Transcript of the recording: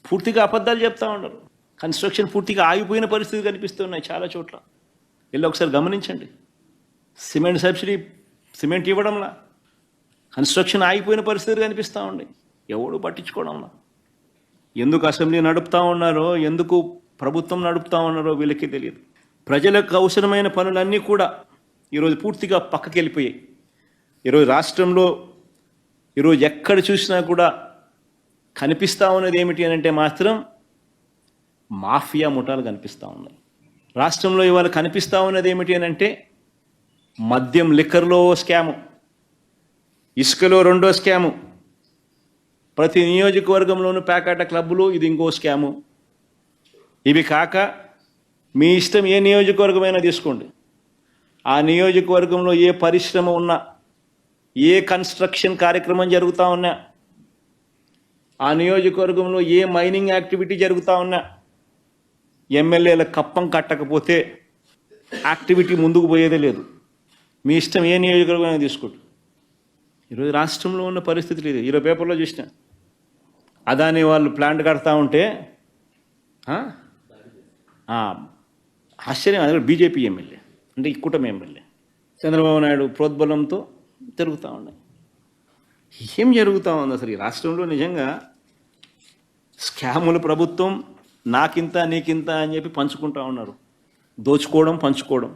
పూర్తిగా అబద్ధాలు చెప్తా ఉన్నారు. కన్స్ట్రక్షన్ పూర్తిగా ఆగిపోయిన పరిస్థితి కనిపిస్తున్నాయి చాలా చోట్ల. వెళ్ళి ఒకసారి గమనించండి. సిమెంట్ సబ్సిడీ, సిమెంట్ ఇవ్వడంలా కన్స్ట్రక్షన్ ఆగిపోయిన పరిస్థితి కనిపిస్తూ ఉన్నాయి. ఎవడు పట్టించుకోవడంలా. ఎందుకు అసెంబ్లీ నడుపుతా ఉన్నారో, ఎందుకు ప్రభుత్వం నడుపుతా ఉన్నారో వీళ్ళకి తెలియదు. ప్రజలకు అవసరమైన పనులన్నీ కూడా ఈరోజు పూర్తిగా పక్కకి వెళ్ళిపోయాయి. ఈరోజు రాష్ట్రంలో ఈరోజు ఎక్కడ చూసినా కూడా కనిపిస్తూ ఉన్నది ఏమిటి అని అంటే మాత్రం మాఫియా ముఠాలు కనిపిస్తూ ఉన్నాయి. రాష్ట్రంలో ఇవాళ కనిపిస్తూ ఉన్నది ఏమిటి అని అంటే మద్యం, లిక్కర్లో స్కాము, ఇసుకలో రెండో స్కాము, ప్రతి నియోజకవర్గంలోనూ ప్యాకాట క్లబ్బులు, ఇది ఇంకో స్కాము. ఇవి కాక మీ ఇష్టం ఏ నియోజకవర్గమైనా తీసుకోండి, ఆ నియోజకవర్గంలో ఏ పరిశ్రమ ఉన్నా, ఏ కన్స్ట్రక్షన్ కార్యక్రమం జరుగుతూ ఉన్నా, ఆ నియోజకవర్గంలో ఏ మైనింగ్ యాక్టివిటీ జరుగుతూ ఉన్నా, ఎమ్మెల్యేల కప్పం కట్టకపోతే యాక్టివిటీ ముందుకు పోయేదే లేదు. మీ ఇష్టం ఏ నియోజకవర్గమైనా తీసుకోండి. ఈరోజు రాష్ట్రంలో ఉన్న పరిస్థితి లేదు. ఈరోజు పేపర్లో చూసిన అదాని వాళ్ళు ప్లాంట్ కడతా ఉంటే ఆశ్చర్యం. అది కూడా బీజేపీ ఎమ్మెల్యే, అంటే ఈ కూటమి ఎమ్మెల్యే చంద్రబాబు నాయుడు ప్రోద్బలంతో జరుగుతూ ఉన్నాయి. ఏం జరుగుతూ ఉంది అసలు ఈ రాష్ట్రంలో? నిజంగా స్కాముల ప్రభుత్వం, నాకింత నీకింత అని చెప్పి పంచుకుంటా ఉన్నారు. దోచుకోవడం, పంచుకోవడం.